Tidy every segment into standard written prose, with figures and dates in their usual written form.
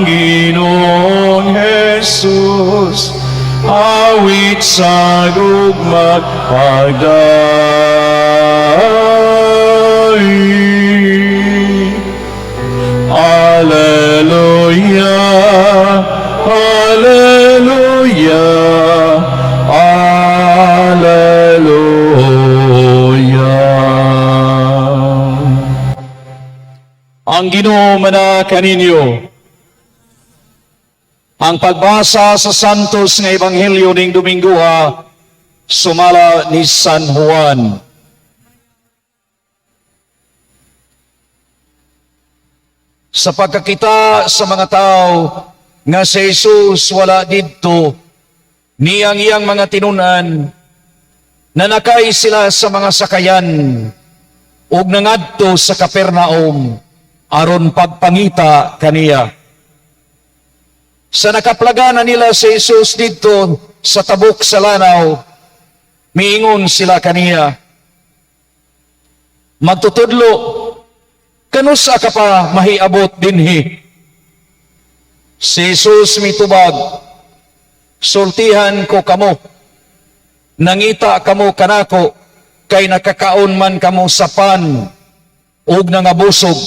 Ginoong Jesus, awit sa gugma pagdaig. Alleluia, Alleluia, Alleluia. Ang Ginoo mana kaninyo. Ang pagbasa sa Santos nga Ebanghelyo ning Domingo sumala ni San Juan. Sa pagkakita sa mga tao nga si Jesus wala didto, niyang iyang mga tinunan, nanakay sila sa mga sakayan ug nangadto sa Capernaum aron pagpangita kaniya. Sa nakaplagana nila si Jesus dito sa tabok sa lanaw, miingon sila kaniya, magtutudlo, kanusa ka pa mahiabot dinhi? Si Jesus mitubag, sultihan ko kamo, nangita kamo kanako, kay nakakaon man kamo sa pan, ug nangabusog,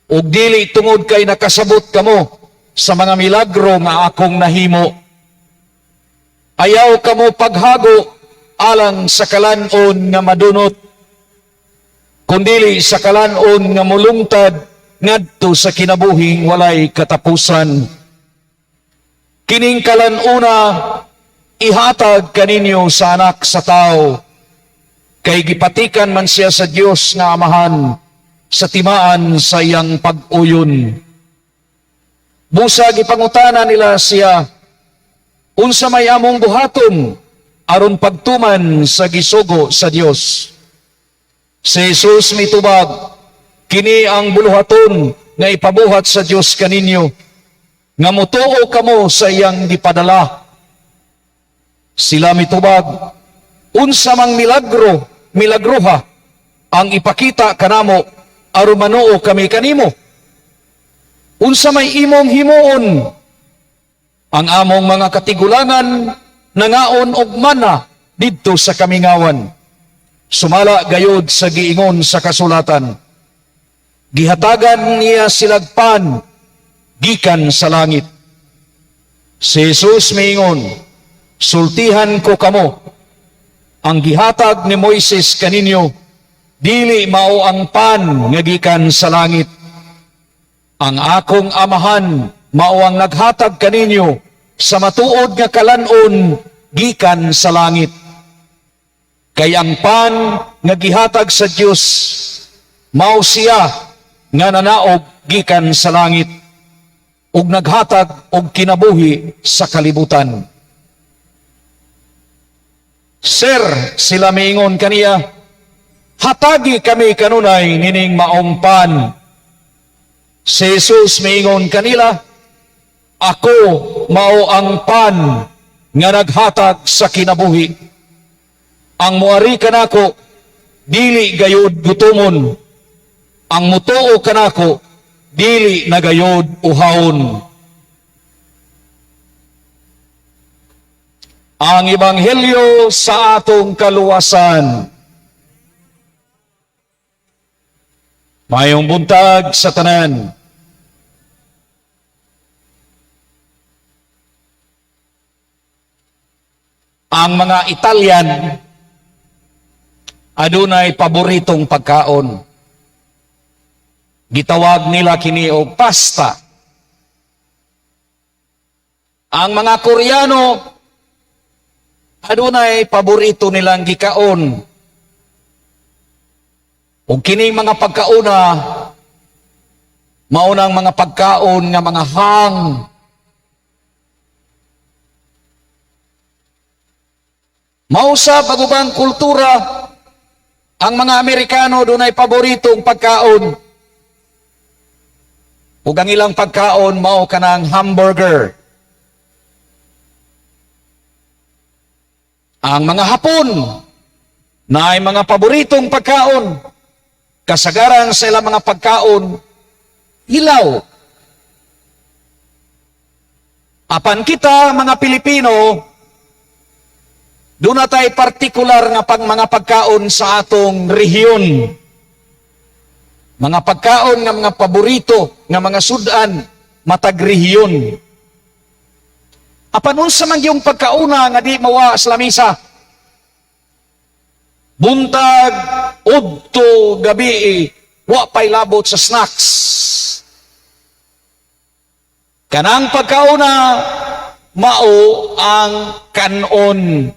ug dili tungod kay nakasabot kamo sa mga milagro nga akong nahimo. Ayaw kamo paghago alang sa kalanon nga madunot, kundili sa kalanon nga mulungtad ngadto sa kinabuhing walay katapusan. Kining kalanuna ihatag kaninyo sa anak sa tao, kay gipatikan man siya sa Dios nga Amahan sa timaan sa iyang pag-uyon. Busa gipangutana nila siya, unsa may among buhaton aron pagtuman sa gisugo sa Dios? Si Jesus mitubag, kini ang buluhaton nga ipabuhat sa Dios kaninyo, nga mutuo kamo sa iyang gipadala. Sila mitubag, unsa mang milagroha ang ipakita kanamo aron manuo kami kanimo? Unsa may imong himuon? Ang among mga katigulangan nangaon og mana didto sa kamingawan. Sumala gayud sa giingon sa kasulatan, gihatagan niya silagpan gikan sa langit. Si Jesus miingon, sultihan ko kamo, ang gihatag ni Moises kaninyo dili mao ang pan nga gikan sa langit. Ang akong Amahan mao ang naghatag kaninyo sa matuod nga kalanon gikan sa langit. Kay ang pan nga gihatag sa Dios mao siya nga nanaog gikan sa langit ug naghatag og kinabuhi sa kalibutan. Sir, sila miingon kaniya, hatagi kami kanunay nining maong pan. Si Jesus miingon kanila, ako mao ang pan nga naghatag sa kinabuhi. Ang muari kanako dili gayud gutomon, ang mutuo kanako dili na gayud uhawon. Ang Ebanghelyo sa atong kaluwasan. Mayong buntag sa tanan. Ang mga Italian adunay paboritong pagkaon. Gitawag nila kini og pasta. Ang mga Koreano adunay paborito nilang gikaon. Ug kining mga pagkauna maunang mga pagkaon nga mga hang. Mausa pagubang kultura, ang mga Amerikano dunay paboritong pagkaon. Ug ang ilang pagkaon mao kanang hamburger. Ang mga Hapon na ay mga paboritong pagkaon. Kasagaran sa ilang mga pagkaon, hilaw. Apan kita mga Pilipino, doon na tayo partikular nga pang mga pagkaon sa atong rehiyon. Mga pagkaon nga mga paborito, nga mga sudan, matag rehiyon. Apan unsa man yung pagkauna nga di mawa sa lamisa? Buntag, udto, gabi, wa pay labot sa snacks. Kanang pagkauna, mao ang kanon,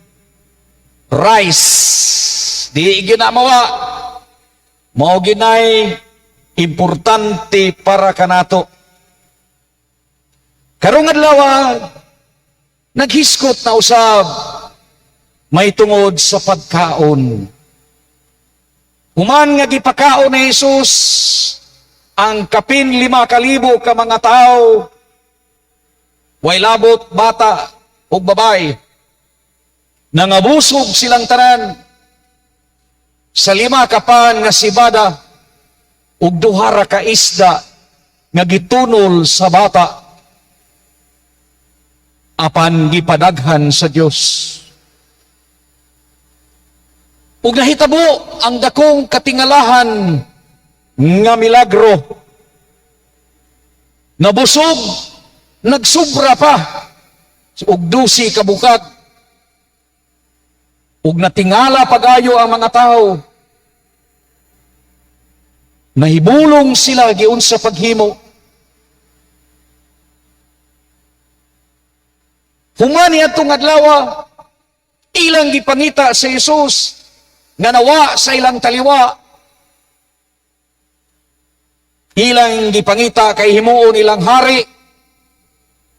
rice. Di ginamawa. Mao ginay importante para kanato. Karong adlaw naghiskot na usab may tungod sa pagkaon. Human nga gipakaon ni Jesus ang kapin 5,000 ka mga tao, way labot bata ug babay. Nangabusog silang tanan sa 5 kapan nga sibada ug 2 ka isda nga gitunol sa bata. Apan gipadaghan sa Dios. Ug nahitabo ang dakong katingalahan nga milagro. Nabusog, nagsubra pa ug 12 ka bukag. Ug natingala pag-ayo ang mga tao. Nahibulong sila giunsa paghimo. Humani atong adlaw, ilang gipangita sa Jesus nga nawa sa ilang taliwa. Ilang gipangita kay himuon ilang hari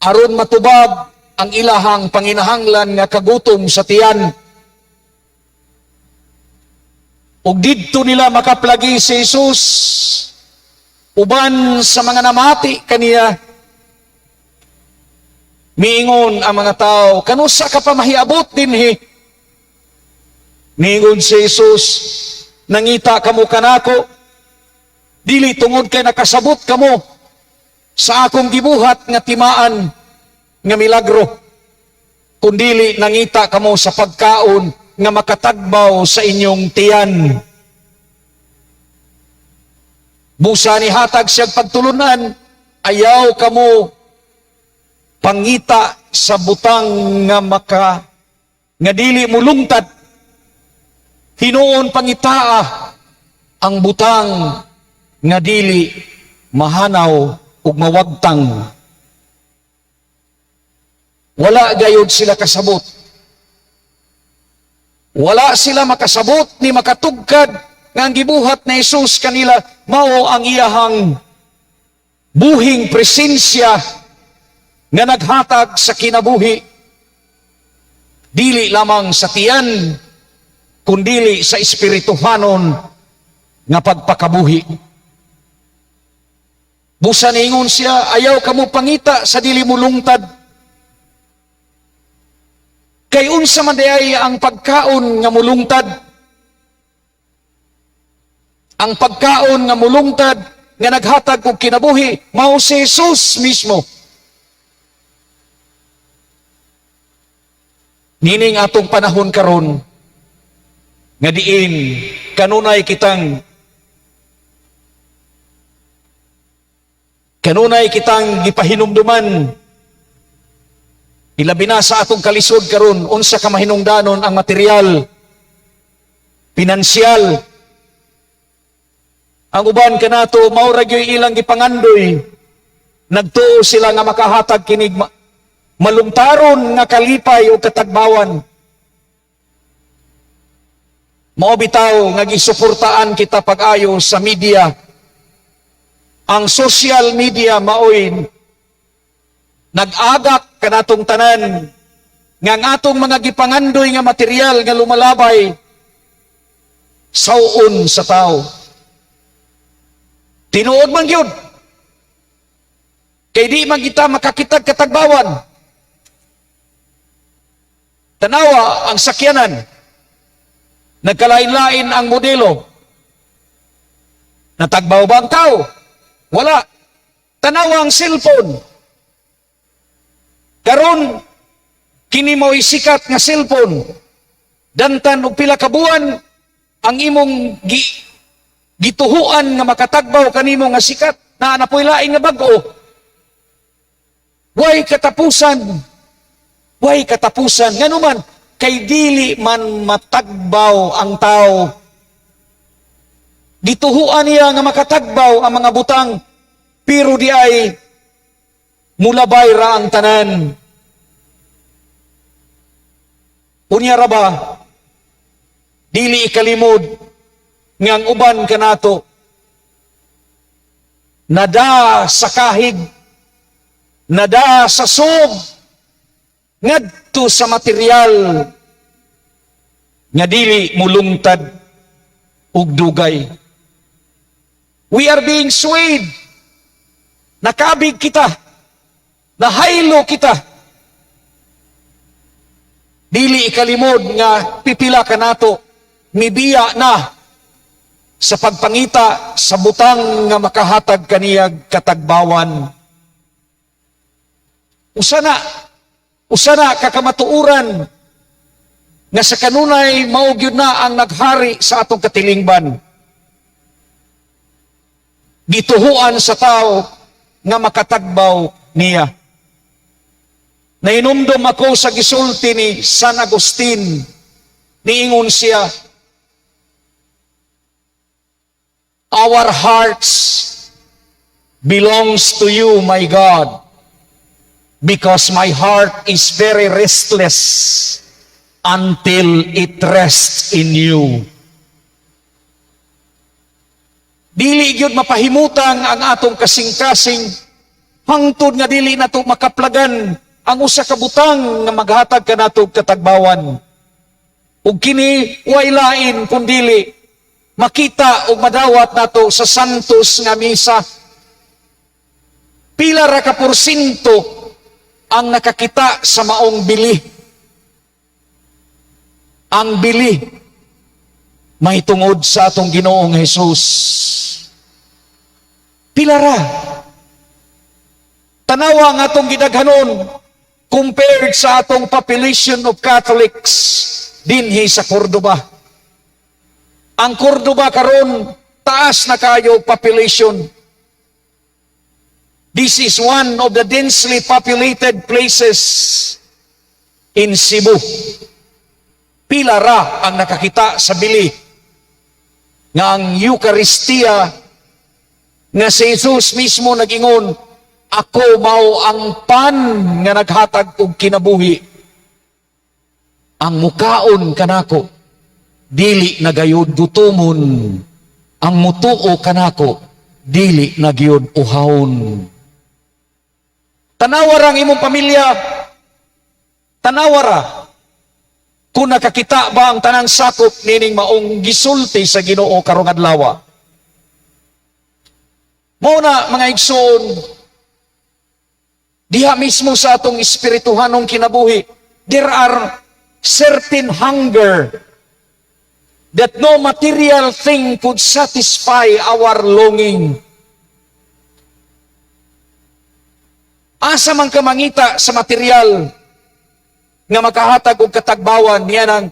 aron matubag ang ilahang panginahanglan nga kagutom sa tiyan. Ug didto nila makaplagi si Jesus uban sa mga namati kaniya. Miingon ang mga tao, kanusa ka pa mahiabot dinhi? Miingon si Jesus, nangita kamo kanako, dili tungod kay nakasabot kamo sa akong gibuhat nga timaan nga milagro, kundili nangita kamo sa pagkaon nga makatagbaw sa inyong tiyan. Busa ni hatag siyang pagtulunan, ayaw kamo pangita sa butang nga dili mulungtad. Hinuon pangitaa ang butang nga dili mahanaw ug mawagtang. Wala gayud sila kasabot. Wala sila makasabot ni makatugkad nga ang gibuhat na Jesus kanila mao ang iyahang buhing presensya nga naghatag sa kinabuhi, dili lamang sa tiyan, kundili sa espirituhanon nga pagpakabuhi. Busa niingon siya, ayaw kamo pangita sa dili mo lungtad. Kay unsa man diay ang pagkaon nga mulungtad? Ang pagkaon nga mulungtad nga naghatag og kinabuhi mao si Jesus mismo. Nining atong panahon karon nga diin kanunay kitang gipahinumduman, ilabi na sa atong kalisod karon unsa ka mahinungdanon ang material, pinansyal. Ang uban kanato mao ra gyud ilang gipangandoy, nagtuo sila nga makahatag kinig malumtaron nga kalipay o katagbawan. Mao bitaw nga gisuportaan kita pag-ayo sa media. Ang social media maoy nag-agak kanatong tanan nga ang atong mga gipangandoy nga material nga lumalabay sauon sa tao. Tinuod man gyud kay di man kita makakitag katagbawan. Tanawa ang sakyanan, nagkalain-lain ang modelo. Natagbaw ba ang tao? Wala. Tanawa ang cellphone. Karon kini mo'y sikat nga cellphone. Dantan og pila ka buwan ang imong gituhuan nga makatagbaw kanimo nga sikat na napoy laing nga bag-o. Way katapusan. Way katapusan. Ngano man kay dili man matagbaw ang tao. Gituhuan niya nga makatagbaw ang mga butang, pero di ay mulabay ra ang tanan. Unya ra ba, dili ikalimod nga ang uban kanato nada sa kahig, nada sa sog, ngadto sa material nga dili mulungtad ug dugay. We are being swayed. Nakabig kita. Nahaylo kita. Dili ikalimod nga pipila ka nato, mibiya na sa pagpangita sa butang nga makahatag kaniyag katagbawan. Usana kakamatuuran nga sa kanunay maog yun na ang naghari sa atong katilingban. Gituhuan sa tao nga makatagbaw niya. Nainumdum ako sa gisulti ni San Agustin. Niingon siya, "Our hearts belongs to you, my God, because my heart is very restless until it rests in you." Dili gyud mapahimutan ang atong kasing-kasing hangtod nga dili nato makaplagan ang usa ka butang nga maghatag kanato katagbawan. Ug kini way lain kundili makita ug madawat nato sa santos nga misa. Pila ra ka porsyento ang nakakita sa maong bili. Ang bili may tungod sa atong Ginoong Hesus. Pila ra. Tanawa nga atong gidaghanon compared sa atong population of Catholics dinhi sa Cordoba. Ang Cordoba karon taas na kayo population. This is one of the densely populated places in Cebu. Pila ra ang nakakita sa bili nga ang Eucharistia nga si Jesus mismo nagingon, "Ako mao ang pan nga naghatag og kinabuhi. Ang mukaon kanako dili nagayod gutomon. Ang mutuo kanako dili nagyod uhawon." Tanawara ang imong pamilya. Tanawara kung nakakita ba ang tanang sakop nining maong gisulti sa Ginoo karong adlaw. Mao na mga igsoon, diha mismo sa atong espirituhanong kinabuhi, there are certain hunger that no material thing could satisfy our longing. Asa man ka mangita sa material nga makahatag og katagbawan niya ng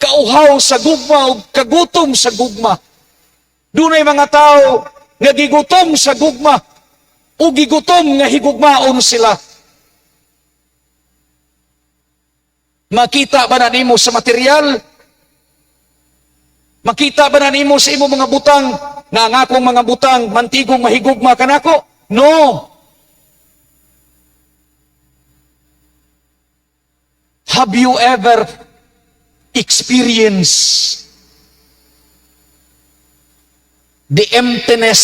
kauhaw sa gugma ug kagutom sa gugma. Dunay mga tao nga gigutom sa gugma o gigutom nga higugmaon sila. Makita ba na nimo sa material? Makita ba na nimo sa imo mga butang nga ang akong mga butang mantigong mahigugma kanako? No. Have you ever experienced the emptiness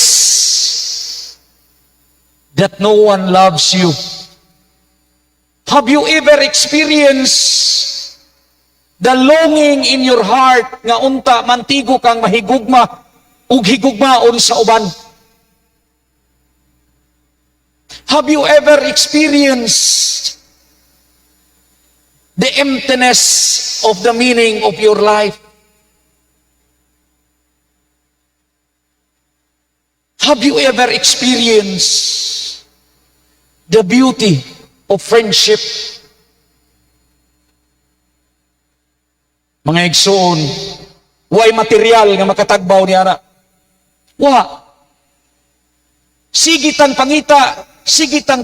that no one loves you? Have you ever experienced the longing in your heart nga unta mantigo kang mahigugma ug higugmaon sa uban? Have you ever experienced the emptiness of the meaning of your life? Have you ever experienced the beauty of friendship. Mga igsoon, way material nga makatagbaw niya na. Sigitang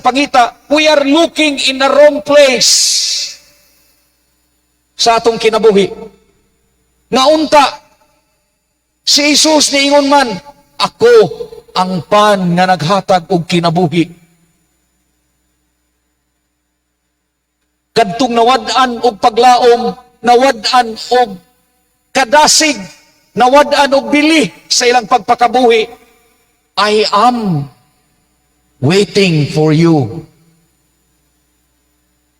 pangita, we are looking in the wrong place sa atong kinabuhi. Naunta, si Jesus niingon man, ako ang pan nga naghatag og kinabuhi. Kadtong nawad-an og paglaom, nawad-an og kadasig, nawad-an og bili sa ilang pagpakabuhi. I am waiting for you.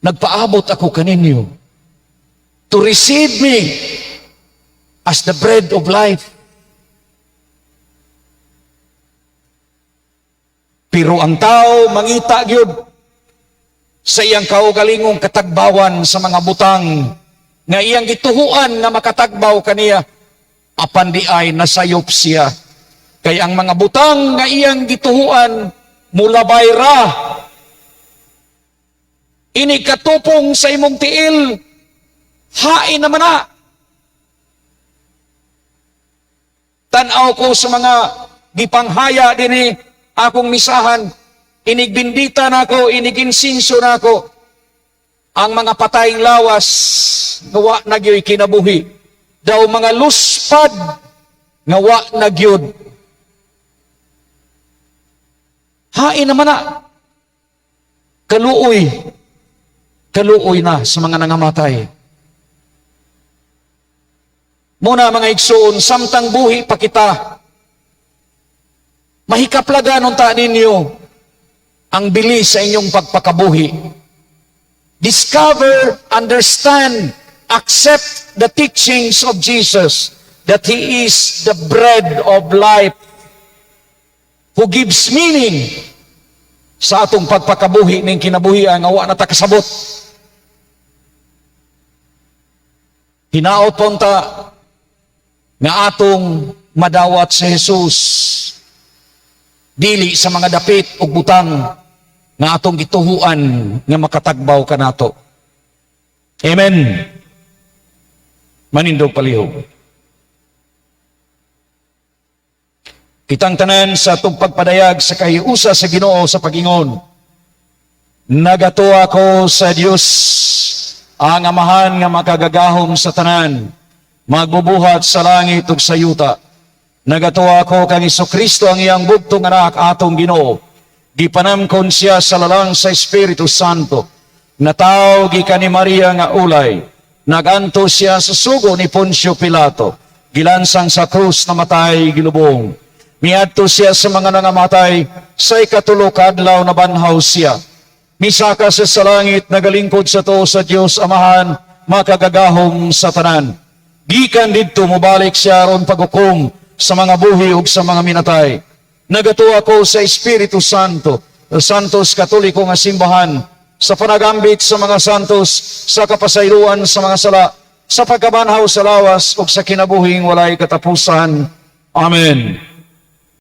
Nagpaabot ako kaninyo to receive me as the bread of life. Pero ang tao mangita gyud sa iyang kaugalingong katagbawan sa mga butang nga iyang gituhuan na makatagbaw kaniya, apan di ay nasayop siya. Kay ang mga butang nga iyang gituhuan mulabay ra. Ini katupong sa imong tiil, hain naman na. Tanaw ko sa mga gipanghaya dinhi akong misahan, inigbindita na ako, iniginsinso na ako, ang mga patayng lawas, ngawa na gyo'y kinabuhi. Daw mga luspad, ngawa na gyud. Hain naman na. Kaluoy na sa mga nangamatay. Muna mga igsoon, samtang buhi pa kita, mahikaplagan unta ninyo ang bilis sa inyong pagpakabuhi. Discover, understand, accept the teachings of Jesus that He is the bread of life who gives meaning sa atong pagpakabuhi ng kinabuhian nga wa na ta kasabot. Hinaot punta nga atong madawat si Jesus dili sa mga dapit o butang nga atong gituhuan nga makatagbaw kanato. Amen. Manindog palihog. Kitang tanan sa atong pagpadayag sa kahiusa sa Ginoo sa pag-ingon. Nagatuwa ko sa Dios, ang Amahan nga makagagahom sa tanan, magbubuhat sa langit ug sa yuta. Nagatuwa ko kang Jesucristo ang iyang bugtong anak atong Ginoo. Gipanamkon siya sa lalang sa Espiritu Santo. Nataw gikan ni Maria nga ulay. Naganto siya sa sugo ni Poncio Pilato. Gilansang sa krus na matay gilubong. Miadto siya sa mga nangamatay, sa ikatulo ka adlaw na banhaw siya. Misaka siya sa langit, nagalingkod sa to sa Dios Amahan, makagagahom sa tanan. Gikan didto mobalik siya ron paghukom sa mga buhi ug sa mga minatay. Nagatuwa ko sa Espiritu Santo, Santos Katoliko nga simbahan, sa panagambit sa mga santos, sa kapasayloan sa mga sala, sa pagkabanhaw sa lawas ug sa kinabuhing walay katapusan. Amen.